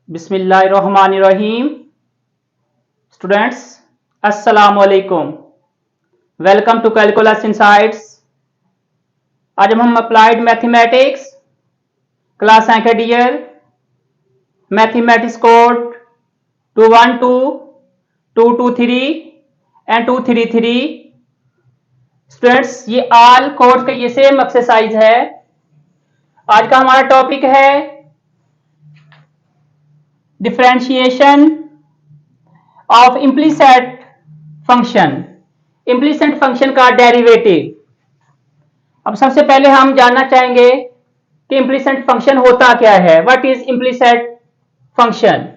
बिस्मिल्लाहिर्रहमानिर्रहीम। स्टूडेंट्स, अस्सलाम वालेकुम। Welcome to calculus insights. आज हम applied mathematics class second year mathematics code 212, 223 and 233। Students, ये आल कोर्स का ये सेम एक्सरसाइज है। आज का हमारा टॉपिक है differentiation of इम्प्लीसेट function, implicit function का डेरिवेटिव। अब सबसे पहले हम जानना चाहेंगे कि इम्प्लीसेट फंक्शन होता क्या है। What is implicit function?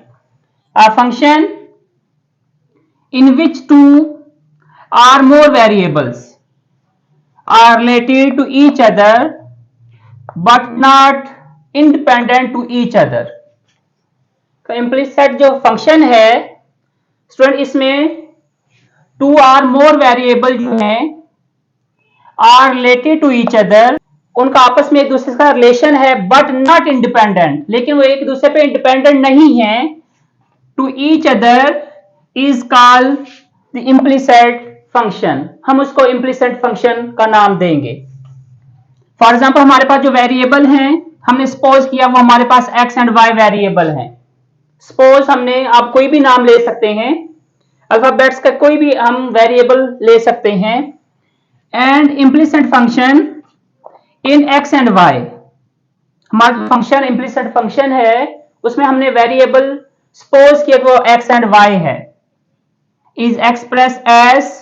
A function in which two or more variables are related to each other but not independent to each other। तो इम्प्लीसेट जो फंक्शन है स्टूडेंट, इसमें टू आर मोर वेरिएबल जो हैं are related to each other, उनका आपस में एक दूसरे का रिलेशन है बट नॉट इंडिपेंडेंट, लेकिन वो एक दूसरे पे इंडिपेंडेंट नहीं है। To each other is called the implicit function. हम उसको इम्प्लीसेट फंक्शन का नाम देंगे। फॉर एग्जाम्पल, हमारे पास जो वेरिएबल हैं, हमने सपोज किया वो हमारे पास एक्स एंड वाई वेरिएबल हैं। सपोज हमने, आप कोई भी नाम ले सकते हैं, अल्फाबेट्स का कोई भी हम वेरिएबल ले सकते हैं। And implicit function in x and y, हमारा फंक्शन इम्प्लीसेट फंक्शन है, उसमें हमने वेरिएबल सपोज किया वो एक्स एंड वाई है, is express as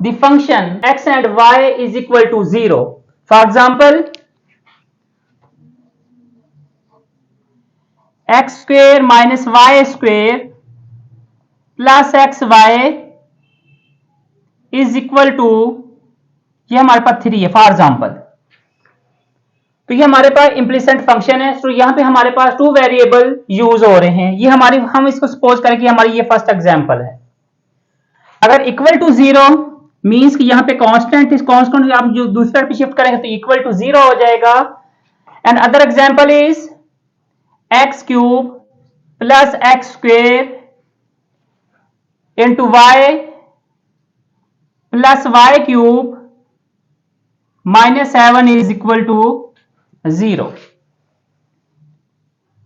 the function x and y is equal to 0. For example, x square minus y square plus xy is equal to, ये हमारे पास 3 है। For example, तो ये हमारे पास इम्प्लीसेंट फंक्शन है। तो यहाँ पे हमारे पास 2 वेरिएबल यूज हो रहे हैं। ये हमारी, हम इसको सपोज करें कि हमारी ये फर्स्ट एग्जाम्पल है। अगर इक्वल टू 0 मीन्स कि यहाँ पे कांस्टेंट, इस कांस्टेंट आप जो दूसरे पे शिफ्ट करेंगे तो इक्वल टू 0 हो जाएगा। And other example is x cube plus x square into y plus y cube minus 7 is equal to 0।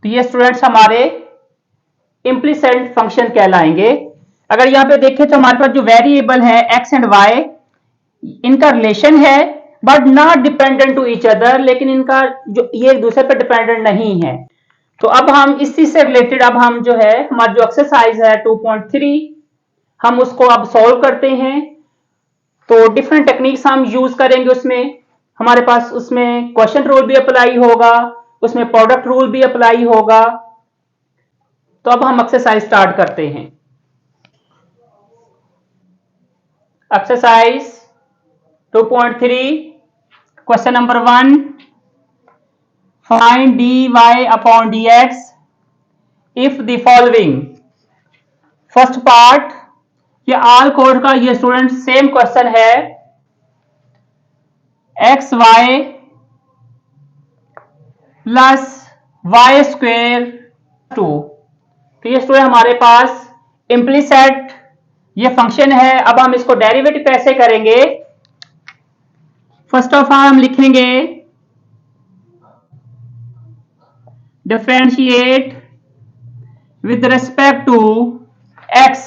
तो ये स्टूडेंट्स हमारे इम्प्लीसेंट फंक्शन कहलाएंगे। अगर यहां पे देखें तो हमारे पास जो वेरिएबल है एक्स एंड वाई, इनका रिलेशन है but not dependent to each other, लेकिन इनका जो ये एक दूसरे पर डिपेंडेंट नहीं है। तो अब हम इसी से रिलेटेड, अब हम जो है हमारा जो एक्सरसाइज है 2.3, हम उसको अब सॉल्व करते हैं। तो डिफरेंट टेक्निक्स हम यूज करेंगे उसमें। हमारे पास उसमें क्वेश्चन रूल भी अप्लाई होगा, उसमें प्रोडक्ट रूल भी अप्लाई होगा। तो अब हम एक्सरसाइज स्टार्ट करते हैं। Exercise 2.3, question number 1, find dy upon dx if the following। First part, ये आल कोड का ये स्टूडेंट सेम क्वेश्चन है। X y plus y square 2। तो ये स्टूडेंट हमारे पास इम्प्लीसेट ये फंक्शन है। अब हम इसको डेरिवेटिव कैसे करेंगे? फर्स्ट ऑफ ऑल हम लिखेंगे differentiate with respect to x.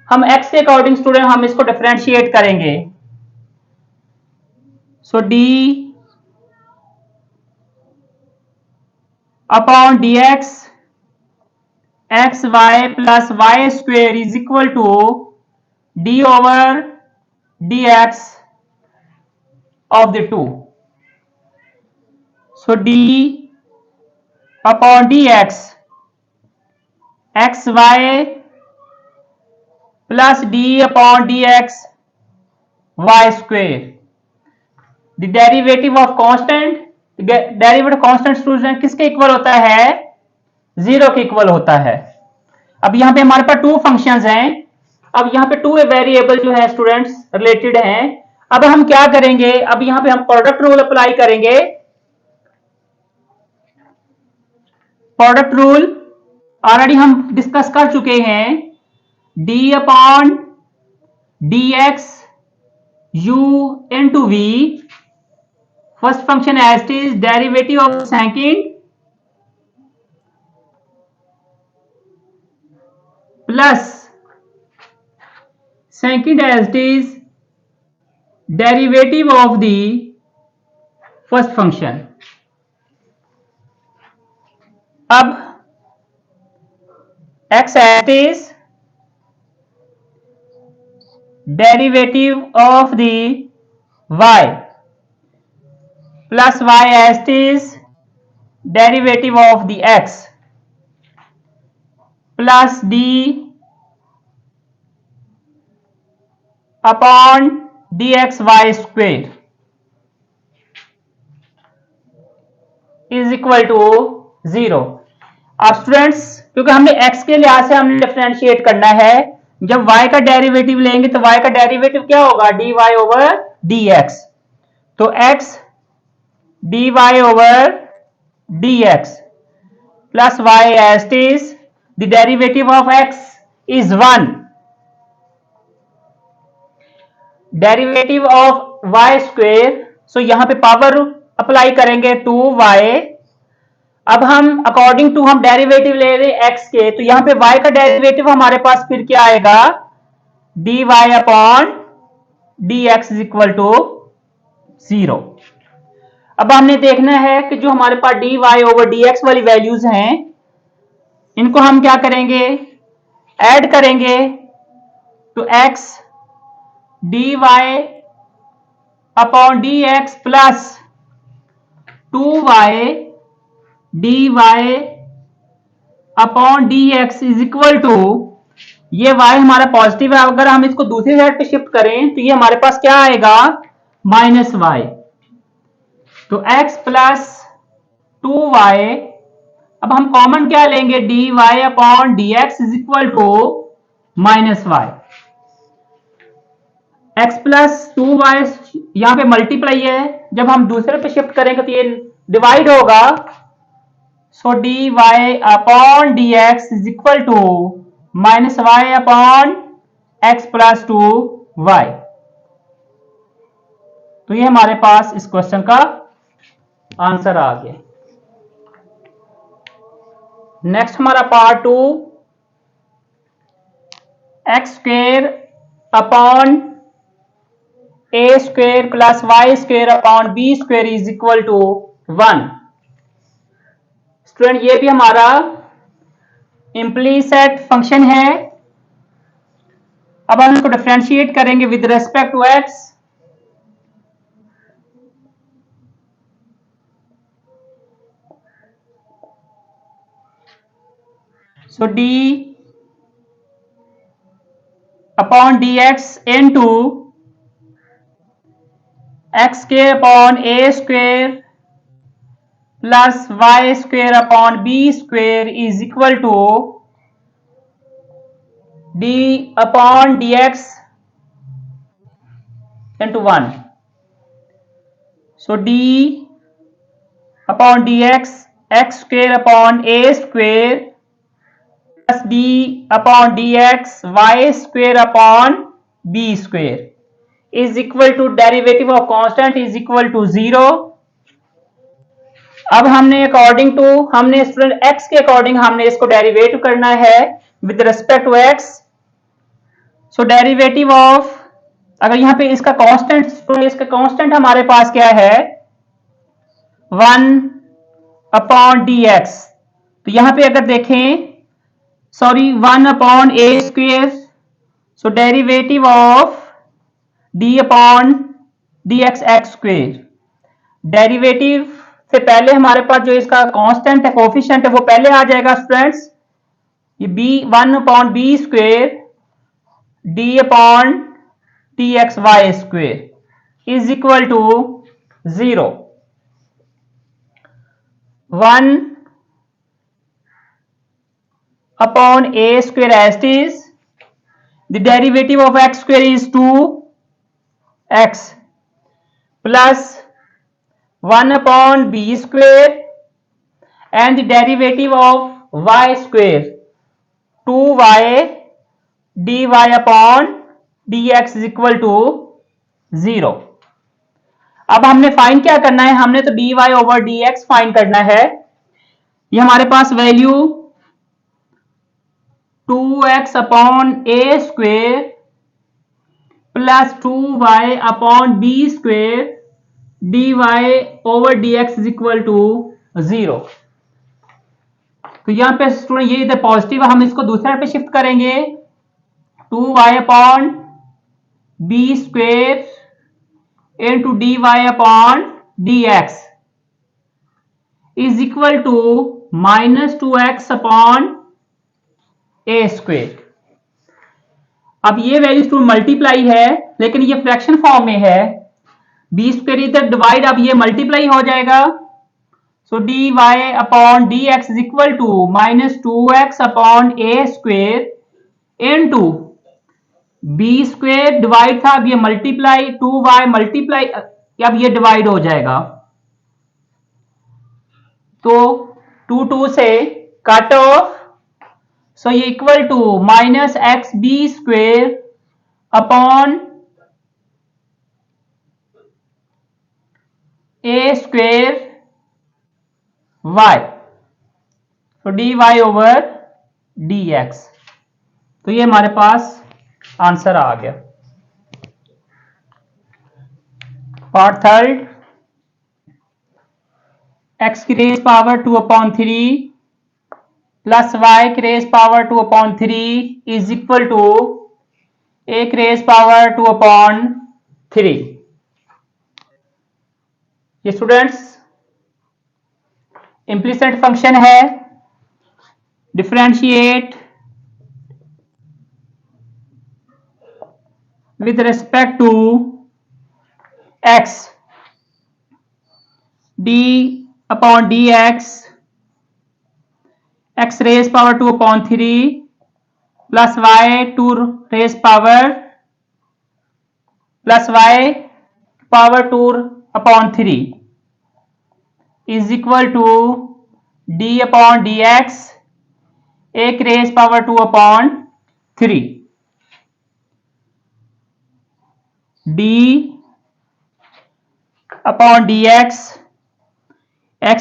हम एक्स के अकॉर्डिंग स्टूडेंट हम इसको डिफरेंशिएट करेंगे। So d upon d x x y plus y square is equal to d over dx of the 2. So d upon dx xy plus d upon dx y square. The derivative of constant, derivative constant student किसके equal होता है? 0 के equal होता है। अब यहां पे हमारे पास 2 फंक्शंस हैं। अब यहाँ पे 2 वेरिएबल जो है स्टूडेंट्स रिलेटेड हैं। अब हम क्या करेंगे? अब यहाँ पे हम प्रोडक्ट रूल अप्लाई करेंगे। प्रोडक्ट रूल ऑलरेडी हम डिस्कस कर चुके हैं D upon d x u into v, first function as it is derivative of second plus second as it is derivative of the first function. अब x as it is derivative of the y plus y as it is derivative of the x plus d upon dxy square is equal to 0. अब students क्योंकि हमने x के लिहाज से हमने differentiate करना है, जब y का डेरिवेटिव लेंगे तो y का डेरिवेटिव क्या होगा dy ओवर dx, तो x dy over dx plus y as it is the derivative of x is 1, derivative of y square, so यहां पे पावर अप्लाई करेंगे 2y. अब हम अकॉर्डिंग टू हम डेरिवेटिव ले रहे हैं x के, तो यहां पे y का डेरिवेटिव हमारे पास फिर क्या आएगा dy upon dx is equal to 0. अब हमने देखना है कि जो हमारे पास dy ओवर dx वाली वैल्यूज हैं इनको हम क्या करेंगे ऐड करेंगे, तो x dy upon dx plus 2y dy upon dx is equal to, ये y हमारा पॉजिटिव है, अगर हम इसको दूसरी साइड पे शिफ्ट करें तो ये हमारे पास क्या आएगा माइनस y, तो x प्लस 2y. अब हम कॉमन क्या लेंगे dy upon dx is equal to minus y, x plus 2y यहां पे मल्टीप्लाई है, जब हम दूसरे पे शिफ्ट करेंगे तो ये डिवाइड होगा, so dy upon dx is equal to minus y upon x plus 2y. तो ये हमारे पास इस क्वेश्चन का आंसर आ गया. नेक्स्ट हमारा part 2, x square upon a square plus y square upon b square is equal to 1. Student ये भी हमारा इम्प्लीसिट फंक्शन है. अब हम इसको डिफरेंशिएट करेंगे with respect to x. So d upon d x into x square upon a square plus y square upon b square is equal to d upon d x into 1. So d upon d x square upon a square plus d upon d x y square upon b square is equal to derivative of constant is equal to 0. अब हमने according to हमने student x के according हमने इसको derivative करना है with respect to x. So derivative of, अगर यहां पे इसका कांस्टेंट, तो इसका कांस्टेंट हमारे पास क्या है 1 अपॉन dx, तो यहां पे अगर देखें sorry 1 upon a square, so derivative of D upon d x x square. Derivative से पहले हमारे पास जो इसका कांस्टेंट है कोफिशिएंट है वो पहले आ जाएगा स्टूडेंट्स, ये b 1 upon b square d upon t x y square is equal to 0. 1 upon a square as it is, the derivative of x square is 2x plus 1 upon b square and the derivative of y square 2y dy upon dx is equal to 0। अब हमने find क्या करना है, हमने तो dy over dx find करना है। ये हमारे पास value 2x upon a square plus 2y upon b square dy over dx is equal to 0। तो यहां पे स्टूडेंट ये इधर पॉजिटिव है, हम इसको दूसरे पे शिफ्ट करेंगे। 2y upon b square into d y upon d x is equal to -2x upon a square. अब ये वैल्यू टू मल्टीप्लाई है, लेकिन ये फ्रैक्शन फॉर्म में है। बी स्क्वेयर इधर डिवाइड, अब ये मल्टीप्लाई हो जाएगा। So d y upon d x is equal to -2x upon a square into b square divide था, अब ये मल्टीप्लाई 2y मल्टीप्लाई, अब ये डिवाइड हो जाएगा। तो 2 से कट ऑफ, सो ये equal to -xb square upon a square y, तो d y over d x. तो ये हमारे पास आंसर आ गया। पार्ट थर्ड, x की रेज पावर 2/3 प्लस y की raise power 2/3 is equal to a की रेज पावर 2/3। ये स्टूडेंट्स इम्प्लिसिट फंक्शन है। Differentiate with respect to x d upon dx x raised power 2/3 plus y 2 raised power plus y power 2/3 is equal to d upon dx a raised power 2/3 d upon d x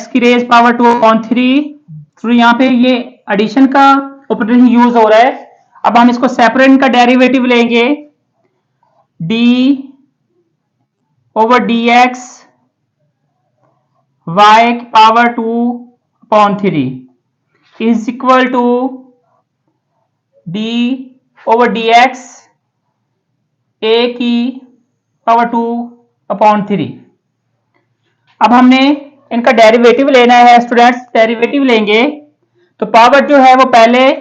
की raise power 2/3। तो यहां पे ये addition का operation use हो रहा है। अब हम इसको सेपरेट का डेरिवेटिव लेंगे, d over d x y की power 2/3 is equal to d over d x a की पावर 2/3। अब हमने इनका डेरिवेटिव लेना है स्टूडेंट्स। डेरिवेटिव लेंगे तो पावर जो है वो पहले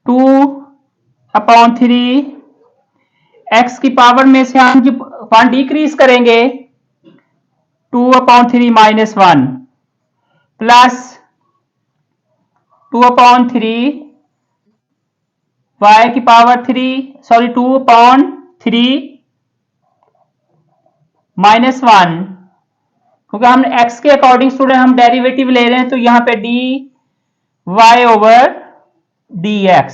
2/3 x की पावर में से हम जो 1 डिक्रीज करेंगे 2/3 -1 प्लस 2/3 y की पावर 2/3 -1, क्योंकि हम x के अकॉर्डिंग स्टूडेंट हम डेरिवेटिव ले रहे हैं, तो यहां पे dy over dx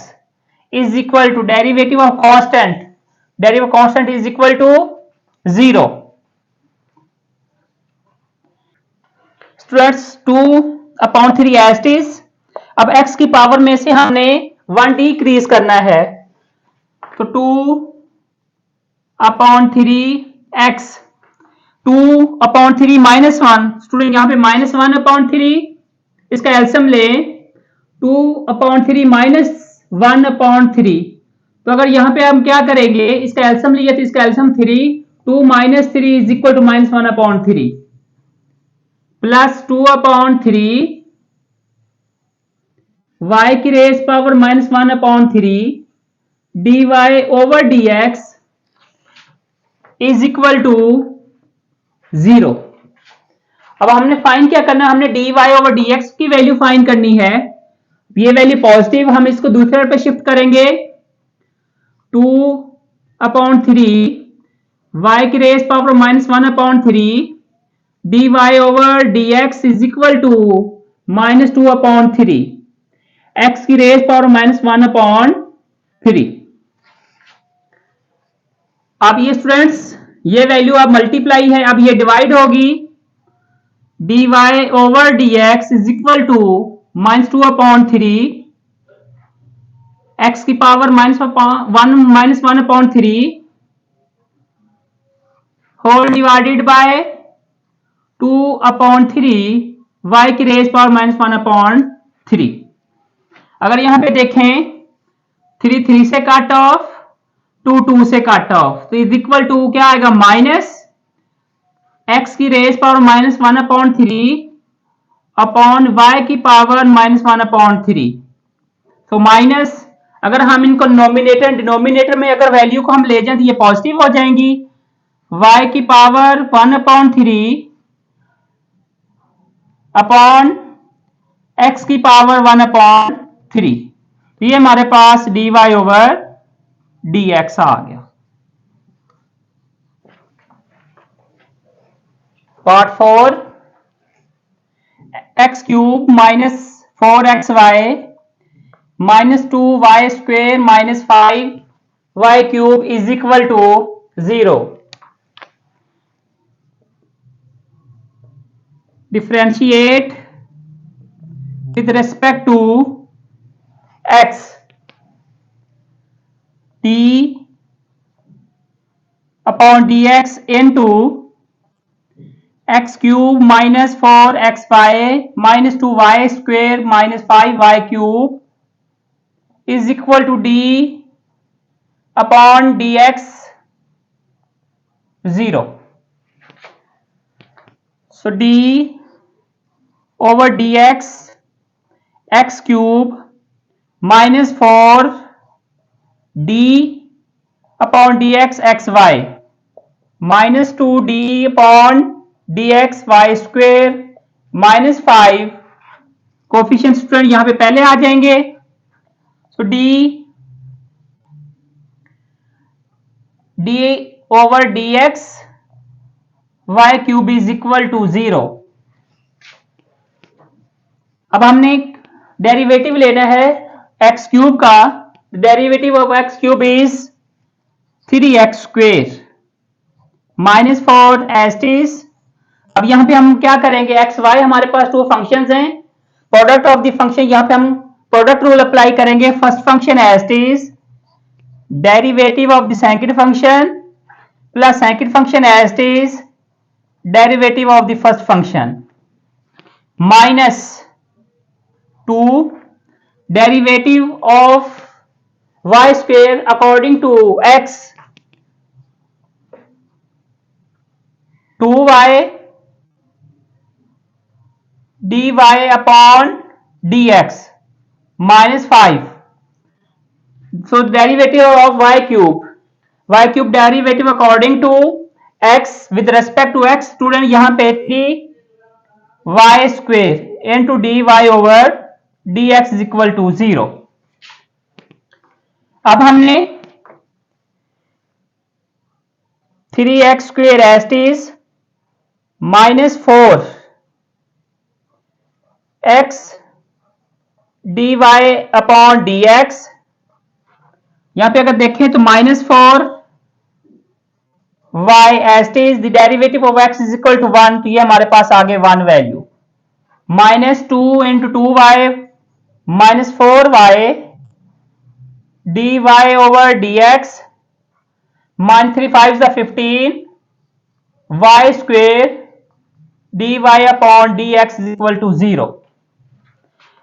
is equal to derivative of constant is equal to 0। Students 2/3 as it is. अब x की पावर में से हमने 1 डिक्रीज करना है, तो 2/3x 2/3 -1, स्टूडेंट यहां पे -1/3, इसका एलसीएम ले 2/3 -1/3। तो अगर यहां पे हम क्या करेंगे, इसका एलसीएम लिए तो इसका LCM 3, 2 - 3 is equal to -1/3 plus 2/3 y की raise power -1/3 dy over dx is equal to 0। अब हमने फाइंड क्या करना है, हमने dy ओवर dx की वैल्यू फाइंड करनी है। ये वैल्यू पॉजिटिव, हम इसको दूसरे पे शिफ्ट करेंगे। 2/3 y की raise power -1/3 dy over dx is equal to -2/3। x की रेज पावर -1/3। अब ये स्टूडेंट्स ये वैल्यू अब मल्टीप्लाई है, अब ये डिवाइड होगी, dy/dx is equal to -2/3 x की power -1/3 whole divided by 2/3 y की रेज पावर -1/3। अगर यहां पे देखें 3 3 से कट ऑफ, 2 2 से कट ऑफ, तो इज इक्वल टू क्या आएगा, माइनस x की रेज पावर -1/3 अपॉन y की पावर -1/3। तो माइनस, अगर हम इनको नोमिनेटर डिनोमिनेटर में अगर वैल्यू को हम ले जाएं तो ये पॉजिटिव हो जाएंगी, y की पावर 1/3 अपॉन x की पावर 1/3। ये हमारे पास dy/dx आ गया। Part 4, x³ -4xy -2y² -5y³ is equal to 0। Differentiate with respect to x, d upon dx into x³ -4xy -2y² -5y³ is equal to d upon dx 0. So d over dx x³ -4 d upon dx xy -2d upon dx y² -5 coefficient student यहां पे पहले आ जाएंगे। तो d over dx y³ is equal to 0। अब हमने derivative लेना है x³ का। Derivative of x³ is 3x² -4 as it is. अब यहां पे हम क्या करेंगे, एक्स वाई हमारे पास 2 फंक्शंस हैं, प्रोडक्ट ऑफ द फंक्शन, यहां पे हम प्रोडक्ट रूल अप्लाई करेंगे। First function as it is derivative of the second function plus second function as it is derivative of the first function minus 2 derivative of y² according to x 2y dy upon dx -5. So derivative of y³ derivative according to x with respect to x, student यहां पे 3y² into dy over dx is equal to 0। अब हमने 3x² as it is -4 x dy upon dx, यहां पे अगर देखें तो -4 y as it is, the derivative of x is equal to 1, तो ये हमारे पास आगे 1 value, -2 into 2y -4y dy over dx -3 5 15 y² dy upon dx is equal to 0।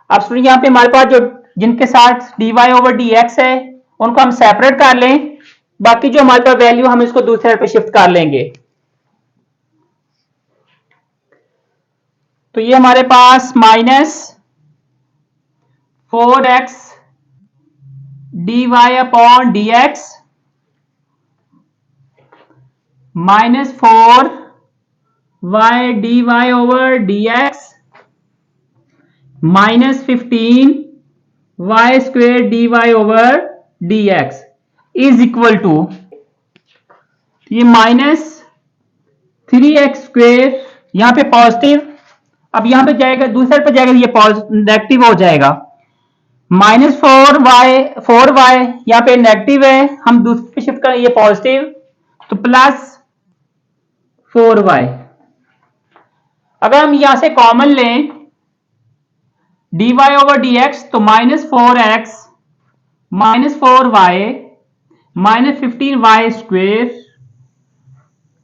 अब स्टूडेंट यहां पे हमारे पास जो जिनके साथ dy over dx है उनको हम सेपरेट कर लें, बाकी जो हमारे पास वैल्यू हम इसको दूसरे साइड पे शिफ्ट कर लेंगे। तो ये हमारे पास -4x dy upon dx -4 y dy over dx -15 y² dy over dx is equal to, ये -3x² यहां पे पॉजिटिव, अब यहां पे जाएगा दूसरे पे जाएगा, ये नेगेटिव हो जाएगा, -4y यहाँ पे नेगेटिव है, हम दूसरी पे शिफ्ट करें ये पॉजिटिव, तो +4y। अगर हम यहां से कॉमन लें dy/dx तो -4x -4y -15y square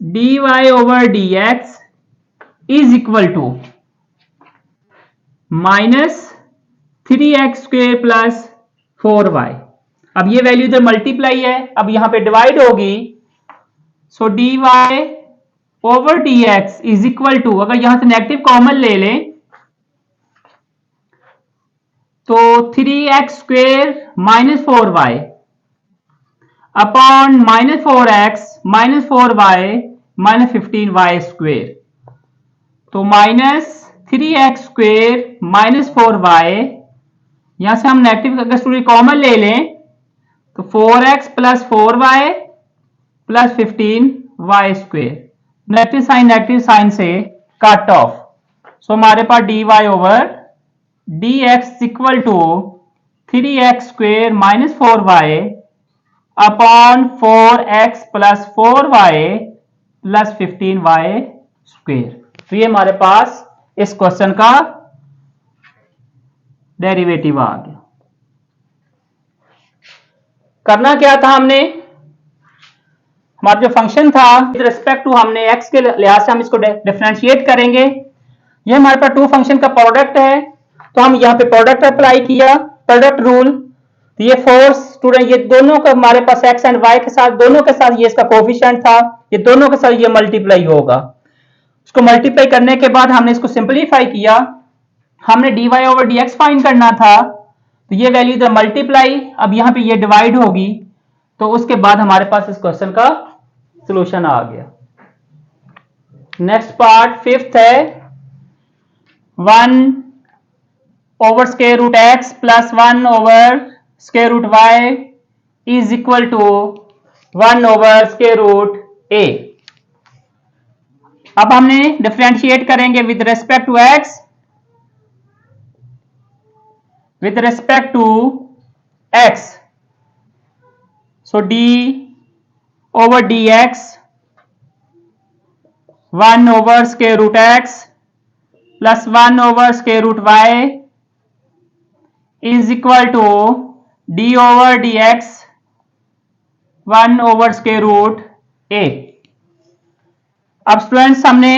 dy/dx is equal to -3x square plus 4y। अब ये वैल्यू इधर मल्टीप्लाई है, अब यहां पे डिवाइड होगी, सो dy/dx इज इक्वल टू, अगर यहां से नेगेटिव कॉमन ले लें तो 3x square -4y upon -4x -4y -15y square, तो -3x स्क्वेयर -4y, यहां से हम नेगेटिव अगर स्टूडेंट कॉमन ले लें तो 4x plus 4y plus 15y square, negative sign से कट ऑफ, सो हमारे पास dy/dx equal to 3x square -4y upon 4x plus 4y plus 15y square. तो ये हमारे पास इस क्वेश्चन का डेरिवेटिव आ गया। करना क्या था हमने, हमारा जो फंक्शन था विद रिस्पेक्ट टू, हमने x के लिहाज से हम इसको डिफरेंशिएट करेंगे। ये हमारे पास टू फंक्शन का प्रोडक्ट है, तो हम यहाँ पे प्रोडक्ट अप्लाई किया, प्रोडक्ट रूल, तो ये फोर्स स्टूडेंट, ये दोनों का हमारे पास x एंड y के साथ, दोनों के साथ ये इसका कोफिशिएंट था, ये दोनों के साथ ये मल्टीप्लाई होगा। इसको मल्टीप्लाई करने के बाद हमने इसको सिंपलीफाई किया, हमने dy/dx फाइंड करना था, तो ये वैल्यू इधर मल्टीप्लाई, अब यहाँ पे ये डिवाइड होगी, तो उसके बाद हमारे पास इस क्वेश्चन का सॉल्यूशन आ गया। नेक्स्ट पार्ट फिफ्थ है, 1/√x plus 1/√y is equal to 1/√a। अब हमने डिफरेंशिएट करेंगे with respect to x, with respect to x, so d/dx 1/√x plus 1/√y is equal to d/dx 1/√a। अब students हमने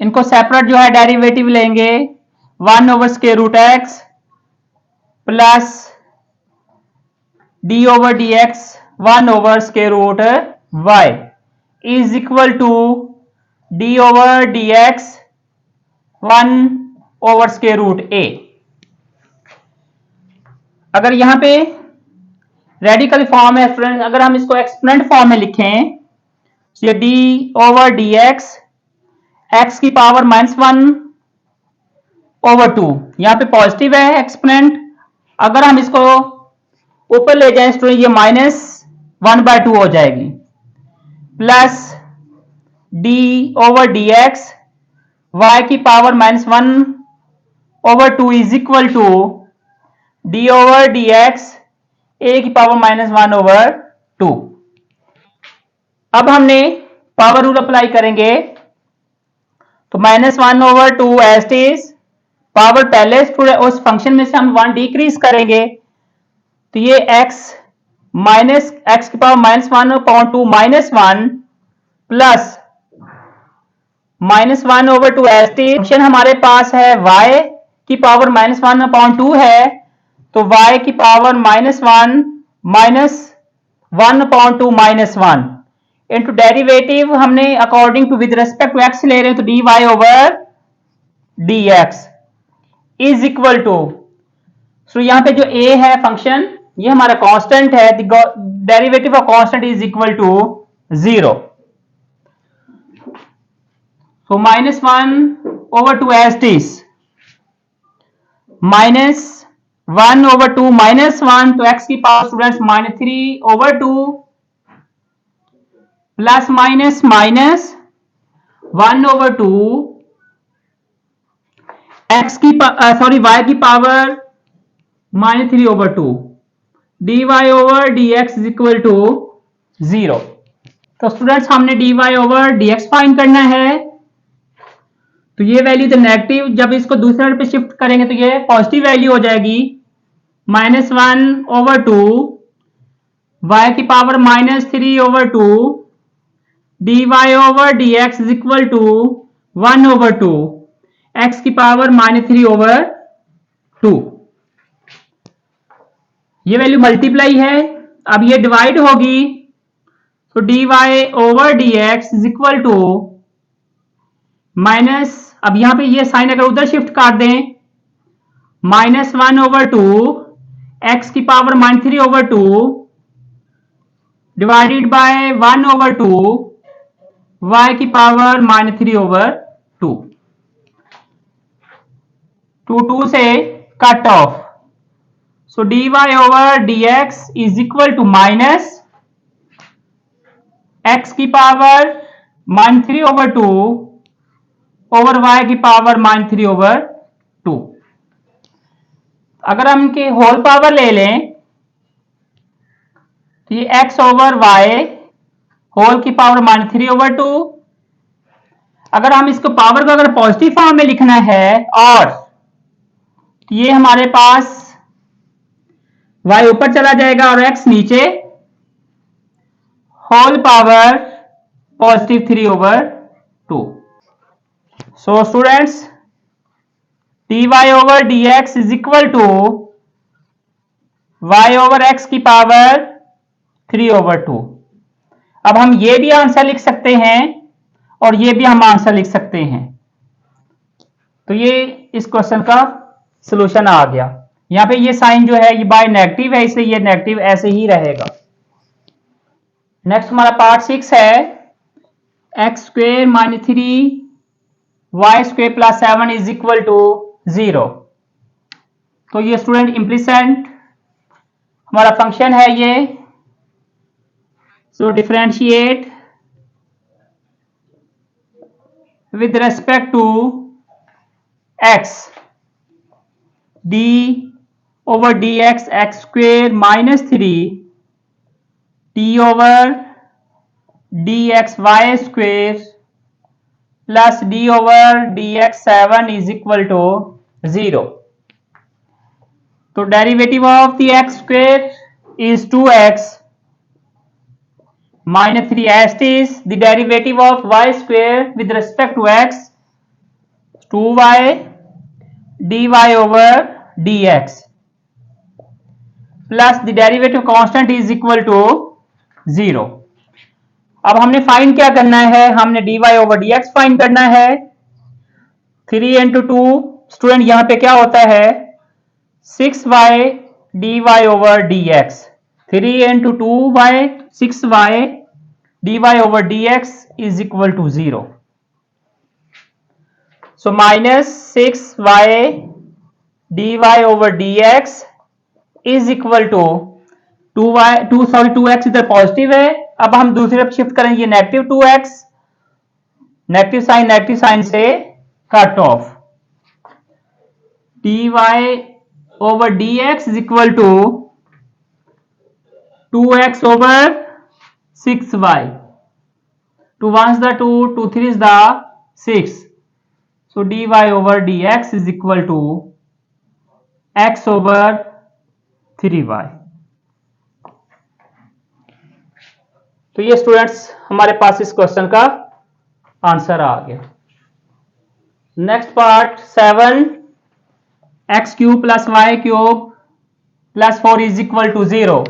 इनको separate जो है derivative लेंगे, 1/√x plus d/dx 1/√y is equal to d/dx 1/√a। अगर यहां पे रेडिकल फॉर्म है स्टूडेंट, अगर हम इसको एक्सपोनेंट फॉर्म में लिखें, तो ये d/dx x की पावर -1/2, यहां पे पॉजिटिव है एक्सपोनेंट, अगर हम इसको ऊपर ले जाएं स्टूडेंट ये -1/2 हो जाएगी, प्लस d/dx y की power -1/2 is equal to d/dx a की पावर -1/2। अब हमने पावर रूल अप्लाई करेंगे, तो -1/2 एज इट इज, पावर पहले उस फंक्शन में से हम 1 डिक्रीज करेंगे, तो ये x की power -1/2 -1 plus -1/2 as it is, function हमारे पास है y की पावर -1/2 है, तो y की पावर -1 -1/2 -1 इनटू डेरिवेटिव हमने according to with respect to x ले रहे हैं, तो dy/dx इज इक्वल टू, सो यहां पे जो a है फंक्शन, ये हमारा कांस्टेंट है, derivative of constant is equal to 0, so -1/2 as it is, -1/2 -1, तो x की पावर स्टूडेंट्स -3/2 प्लस -1/2 x की सॉरी y की power -3/2 dy over dx is equal to 0। तो स्टूडेंट्स हमने dy ओवर dx फाइंड करना है। तो ये वैल्यू तो नेगेटिव, जब इसको दूसरे पे शिफ्ट करेंगे तो ये पॉजिटिव वैल्यू हो जाएगी, -1/2 y की power -3/2 dy over dx is equal to 1/2 x की पावर -3/2। ये वैल्यू मल्टीप्लाई है, अब ये डिवाइड होगी, तो dy over dx is equal to minus, अब यहां पे ये साइन अगर उधर शिफ्ट कर दें, -1/2 x की पावर -3/2 डिवाइडेड बाय 1/2 y की पावर -3/2। 2 से cut off, so dy over dx is equal to minus x की पावर -3/2 ओवर y की पावर -3/2। अगर हम इनके होल पावर ले लें तो ये x ओवर y होल की पावर -3/2। अगर हम इसको पावर को अगर पॉजिटिव फॉर्म में लिखना है, और तो ये हमारे पास y ऊपर चला जाएगा और x नीचे, whole power +3/2। So students dy over dx is equal to y over x की पावर 3/2। अब हम ये भी आंसर लिख सकते हैं और ये भी हम आंसर लिख सकते हैं। तो ये इस क्वेश्चन का सॉल्यूशन आ गया। यहां पे ये साइन जो है ये बाय नेगेटिव है, इसलिए ये नेगेटिव ऐसे ही रहेगा। नेक्स्ट हमारा पार्ट 6 है, x² - 3y² + 7 is equal to 0। तो ये स्टूडेंट इम्प्लिसेंट हमारा फंक्शन है ये। So differentiate with respect to x d over dx x² - 3 t over dxy² plus d over dx 7 is equal to 0। तो derivative of the x² is 2x minus 3 as is the derivative of y² with respect to x 2y dy over dx plus the derivative constant is equal to 0। अब हमने find क्या करना है, हमने dy over dx find करना है। 3 into 2 student यहां पे क्या होता है 6y dy over dx, 3 into 2y 6y dy over dx is equal to 0। So minus 6y dy over dx is equal to 2x इधर पॉजिटिव है, अब हम दूसरे पे शिफ्ट करेंगे नेगेटिव 2x, नेगेटिव साइन से cut of, dy over dx is equal to 2x over 6y, 2 1s the 2, 2 3s the 6, so dy over dx is equal to x over 3y। तो ये students हमारे पास इस question का answer आ गया। Next part 7, x³ + y³ + 4 is equal to 0।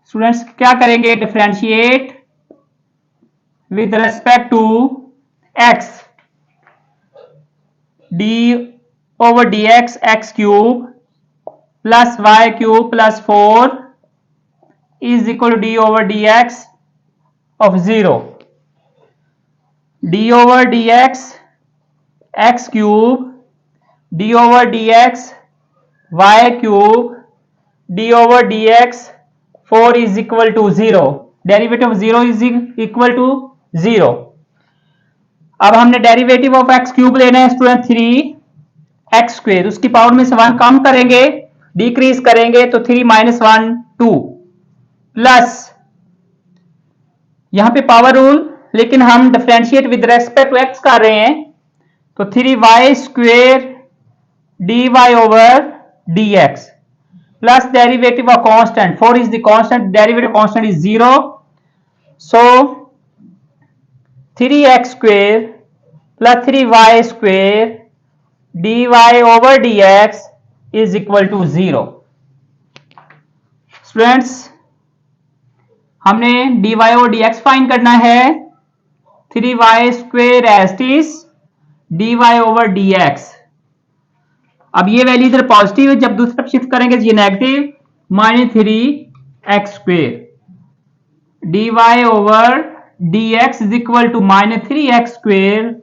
Students क्या करेंगे, differentiate with respect to x d over dx x³ plus y³ plus 4 is equal to d over dx of 0, d over dx x³ d over dx y³ d over dx 4 is equal to 0, derivative of 0 is equal to 0। अब हमने derivative of x cube लेना है student 3x square, उसकी power में से 1 कम करेंगे, decrease करेंगे तो 3 माइनस 1 2 प्लस यहां पे पावर रूल, लेकिन हम differentiate with respect to x कर रहे हैं तो 3y square dy over dx plus derivative of constant 4 is the constant, derivative constant is 0, so 3x square plus 3y square dy over dx is equal to 0। Students हमने dy और dx find करना है, 3y square as it is dy over dx। अब ये value इधर positive है, जब दूसरी तरफ शिफ्ट करेंगे तो ये negative, -3x square dy over dx is equal to -3x square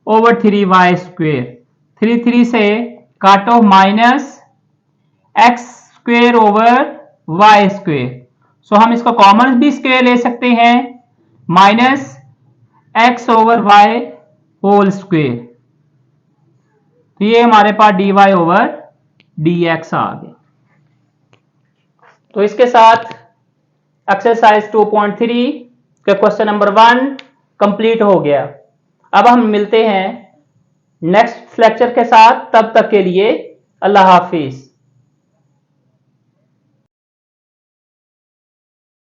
over 3y square, 3 3 से काटो minus x square over y square, so हम इसको कॉमन भी स्क्वेयर ले सकते हैं, minus x over y whole square, तो ये हमारे पास dy ओवर dx आ गया। तो इसके साथ एक्सरसाइज 2.3 के क्वेश्चन नंबर 1 कंप्लीट हो गया। अब हम मिलते हैं नेक्स्ट लेक्चर के साथ, तब तक के लिए अल्लाह हाफिज।